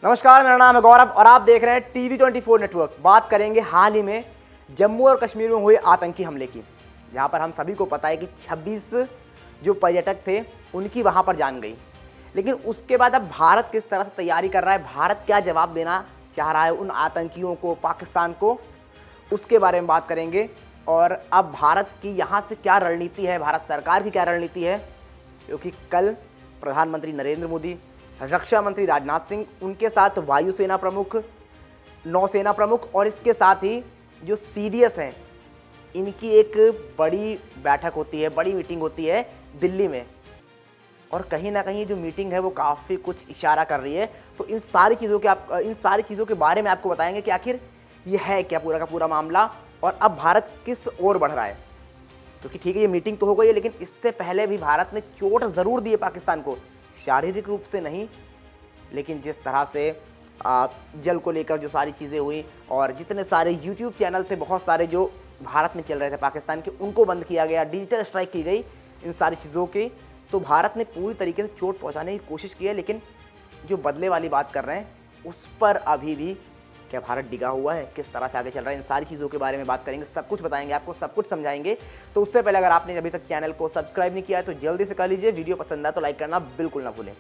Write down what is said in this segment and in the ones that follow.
नमस्कार, मेरा नाम है गौरव और आप देख रहे हैं TV24 नेटवर्क। बात करेंगे हाल ही में जम्मू और कश्मीर में हुए आतंकी हमले की, जहां पर हम सभी को पता है कि 26 जो पर्यटक थे उनकी वहां पर जान गई। लेकिन उसके बाद अब भारत किस तरह से तैयारी कर रहा है, भारत क्या जवाब देना चाह रहा है उन आतंकियों को, पाकिस्तान को, उसके बारे में बात करेंगे। और अब भारत की यहाँ से क्या रणनीति है, भारत सरकार की क्या रणनीति है, क्योंकि कल प्रधानमंत्री नरेंद्र मोदी, रक्षा मंत्री राजनाथ सिंह, उनके साथ वायुसेना प्रमुख, नौसेना प्रमुख और इसके साथ ही जो CDS हैं, इनकी एक बड़ी बैठक होती है, बड़ी मीटिंग होती है दिल्ली में। और कहीं ना कहीं जो मीटिंग है वो काफ़ी कुछ इशारा कर रही है। तो इन सारी चीज़ों के बारे में आपको बताएंगे कि आखिर ये है क्या पूरा का पूरा मामला और अब भारत किस ओर बढ़ रहा है। क्योंकि ठीक है, ये मीटिंग तो हो गई है, लेकिन इससे पहले भी भारत ने चोट ज़रूर दी है पाकिस्तान को, शारीरिक रूप से नहीं, लेकिन जिस तरह से जल को लेकर जो सारी चीज़ें हुई और जितने सारे YouTube चैनल थे, बहुत सारे जो भारत में चल रहे थे पाकिस्तान के, उनको बंद किया गया, डिजिटल स्ट्राइक की गई इन सारी चीज़ों की। तो भारत ने पूरी तरीके से चोट पहुंचाने की कोशिश की है, लेकिन जो बदले वाली बात कर रहे हैं उस पर अभी भी क्या भारत डिगा हुआ है, किस तरह से आगे चल रहा है, इन सारी चीज़ों के बारे में बात करेंगे, सब कुछ बताएंगे आपको, सब कुछ समझाएंगे। तो उससे पहले अगर आपने अभी तक चैनल को सब्सक्राइब नहीं किया है तो जल्दी से कर लीजिए, वीडियो पसंद आए तो लाइक करना बिल्कुल ना भूलें।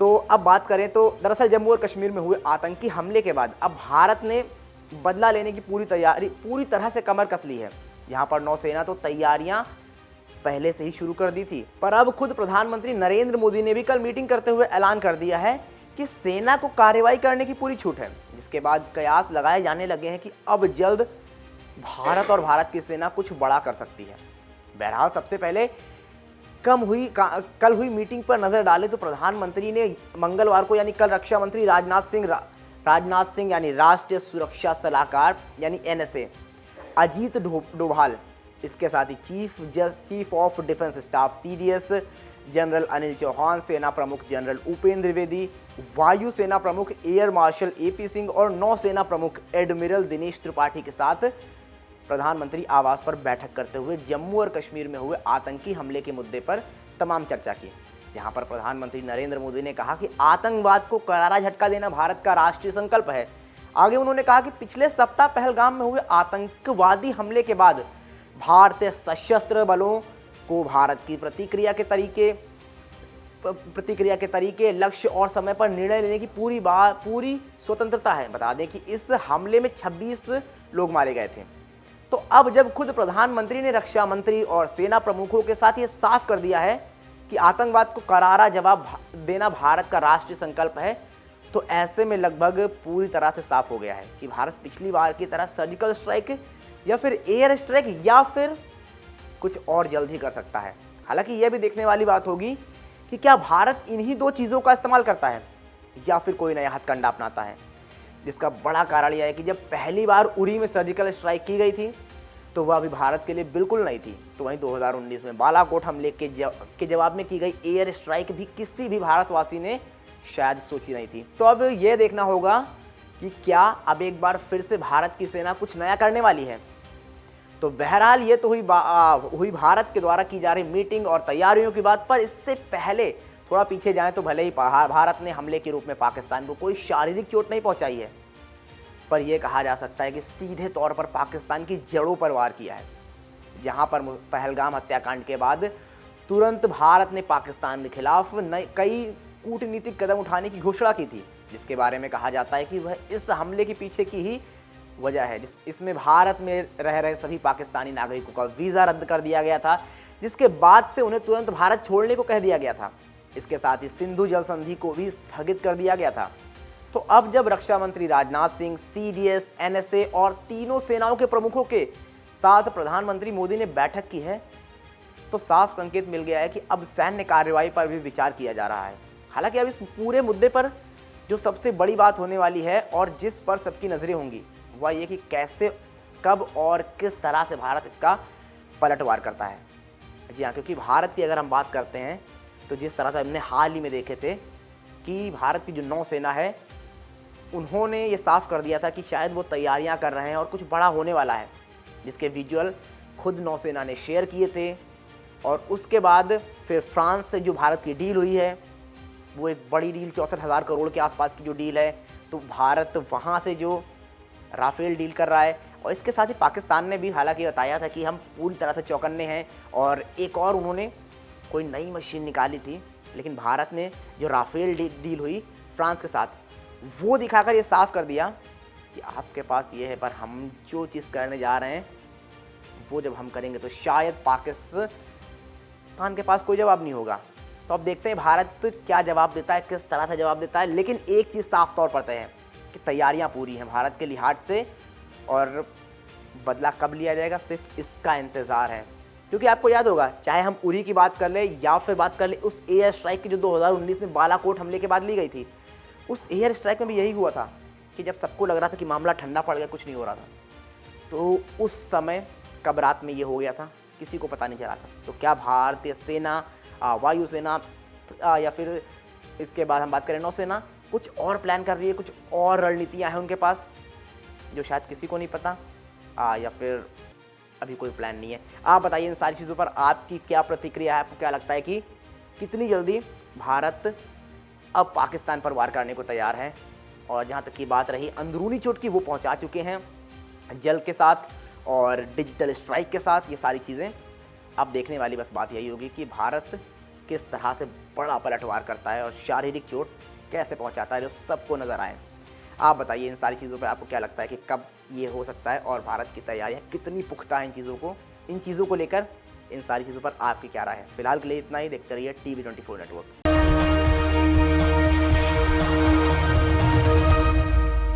तो अब बात करें तो दरअसल जम्मू और कश्मीर में हुए आतंकी हमले के बाद अब भारत ने बदला लेने की पूरी तरह से कमर कस ली है। यहाँ पर नौसेना तो तैयारियां पहले से ही शुरू कर दी थी, पर अब खुद प्रधानमंत्री नरेंद्र मोदी ने भी कल मीटिंग करते हुए ऐलान कर दिया है कि सेना को कार्रवाई करने की पूरी छूट है, जिसके बाद कयास लगाए जाने लगे हैं कि अब जल्द भारत और भारत की सेना कुछ बड़ा कर सकती है। बहरहाल सबसे पहले कल हुई मीटिंग पर नजर डालें तो प्रधानमंत्री ने मंगलवार को यानी कल रक्षा मंत्री राजनाथ सिंह यानी राष्ट्रीय सुरक्षा सलाहकार यानी NSA अजीत डोभाल, इसके साथ ही chief of defence staff CDS general Anil Chauhan, सेना प्रमुख जनरल उपेंद्र द्विवेदी, वायु सेना प्रमुख एयर मार्शल AP सिंह और नौसेना प्रमुख एडमिरल दिनेश त्रिपाठी के साथ प्रधानमंत्री आवास पर बैठक करते हुए जम्मू और कश्मीर में हुए आतंकी हमले के मुद्दे पर तमाम चर्चा की। यहाँ पर प्रधानमंत्री नरेंद्र मोदी ने कहा कि आतंकवाद को करारा झटका देना भारत का राष्ट्रीय संकल्प है। आगे उन्होंने कहा कि पिछले सप्ताह पहलगाम में हुए आतंकवादी हमले के बाद भारतीय सशस्त्र बलों को भारत की प्रतिक्रिया के तरीके, लक्ष्य और समय पर निर्णय लेने की पूरी स्वतंत्रता है। बता दें कि इस हमले में 26 लोग मारे गए थे। तो अब जब खुद प्रधानमंत्री ने रक्षा मंत्री और सेना प्रमुखों के साथ ये साफ कर दिया है कि आतंकवाद को करारा जवाब देना भारत का राष्ट्रीय संकल्प है, तो ऐसे में लगभग पूरी तरह से साफ हो गया है कि भारत पिछली बार की तरह सर्जिकल स्ट्राइक या फिर एयर स्ट्राइक या फिर कुछ और जल्द ही कर सकता है। हालांकि यह भी देखने वाली बात होगी कि क्या भारत इन्हीं दो चीज़ों का इस्तेमाल करता है या फिर कोई नया हथकंडा अपनाता है, जिसका बड़ा कारण यह है कि जब पहली बार उरी में सर्जिकल स्ट्राइक की गई थी तो वह अभी भारत के लिए बिल्कुल नई थी। तो वहीं 2019 में बालाकोट हमले के जवाब में की गई एयर स्ट्राइक भी किसी भी भारतवासी ने शायद सोची नहीं थी। तो अब यह देखना होगा कि क्या अब एक बार फिर से भारत की सेना कुछ नया करने वाली है। तो बहरहाल ये तो हुई भारत के द्वारा की जा रही मीटिंग और तैयारियों की बात। पर इससे पहले थोड़ा पीछे जाएं तो भले ही भारत ने हमले के रूप में पाकिस्तान को कोई शारीरिक चोट नहीं पहुंचाई है, पर यह कहा जा सकता है कि सीधे तौर पर पाकिस्तान की जड़ों पर वार किया है। जहां पर पहलगाम हत्याकांड के बाद तुरंत भारत ने पाकिस्तान के खिलाफ कई कूटनीतिक कदम उठाने की घोषणा की थी, जिसके बारे में कहा जाता है कि वह इस हमले के पीछे की ही वजह है। इसमें भारत में रह रहे सभी पाकिस्तानी नागरिकों का वीज़ा रद्द कर दिया गया था, जिसके बाद से उन्हें तुरंत भारत छोड़ने को कह दिया गया था। इसके साथ ही सिंधु जल संधि को भी स्थगित कर दिया गया था। तो अब जब रक्षा मंत्री राजनाथ सिंह, CDS, NSA और तीनों सेनाओं के प्रमुखों के साथ प्रधानमंत्री मोदी ने बैठक की है, तो साफ संकेत मिल गया है कि अब सैन्य कार्रवाई पर भी विचार किया जा रहा है। हालांकि अब इस पूरे मुद्दे पर जो सबसे बड़ी बात होने वाली है और जिस पर सबकी नजरें होंगी वह ये कि कैसे, कब और किस तरह से भारत इसका पलटवार करता है। जी हाँ, क्योंकि भारत की अगर हम बात करते हैं तो जिस तरह से हमने हाल ही में देखे थे कि भारत की जो नौसेना है, उन्होंने ये साफ कर दिया था कि शायद वो तैयारियां कर रहे हैं और कुछ बड़ा होने वाला है, जिसके विजुअल खुद नौसेना ने शेयर किए थे। और उसके बाद फिर फ्रांस से जो भारत की डील हुई है वो एक बड़ी डील 64,000 करोड़ के आसपास की जो डील है, तो भारत वहाँ से जो राफेल डील कर रहा है। और इसके साथ ही पाकिस्तान ने भी हालांकि बताया था कि हम पूरी तरह से चौकन्ने हैं, और एक और उन्होंने कोई नई मशीन निकाली थी। लेकिन भारत ने जो राफेल डील हुई फ्रांस के साथ, वो दिखाकर ये साफ कर दिया कि आपके पास ये है, पर हम जो चीज़ करने जा रहे हैं वो जब हम करेंगे तो शायद पाकिस्तान के पास कोई जवाब नहीं होगा। तो अब देखते हैं भारत क्या जवाब देता है, किस तरह से जवाब देता है। लेकिन एक चीज़ साफ तौर पर तय है कि तैयारियां पूरी हैं भारत के लिहाज से, और बदला कब लिया जाएगा सिर्फ इसका इंतज़ार है। क्योंकि आपको याद होगा, चाहे हम उरी की बात कर ले या फिर बात कर ले उस एयर स्ट्राइक की जो 2019 में बालाकोट हमले के बाद ली गई थी, उस एयर स्ट्राइक में भी यही हुआ था कि जब सबको लग रहा था कि मामला ठंडा पड़ गया, कुछ नहीं हो रहा था, तो उस समय कब रात में ये हो गया था किसी को पता नहीं चला था। तो क्या भारतीय सेना, वायुसेना या फिर इसके बाद हम बात करें नौसेना, कुछ और प्लान कर रही है, कुछ और रणनीतियाँ हैं उनके पास जो शायद किसी को नहीं पता, या फिर अभी कोई प्लान नहीं है। आप बताइए इन सारी चीज़ों पर आपकी क्या प्रतिक्रिया है, आपको क्या लगता है कि कितनी जल्दी भारत अब पाकिस्तान पर वार करने को तैयार है। और जहाँ तक की बात रही अंदरूनी चोट की, वो पहुँचा चुके हैं जल के साथ और डिजिटल स्ट्राइक के साथ। ये सारी चीज़ें अब देखने वाली बस बात यही होगी कि भारत किस तरह से बड़ा पलटवार करता है और शारीरिक चोट कैसे पहुंचाता है जो सबको नज़र आए। आप बताइए इन सारी चीज़ों पे आपको क्या लगता है कि कब ये हो सकता है, और भारत की तैयारियां कितनी पुख्ता हैं इन चीज़ों को लेकर। इन सारी चीज़ों पर आपकी क्या राय है। फिलहाल के लिए इतना ही। देखते रहिए TV24 नेटवर्क।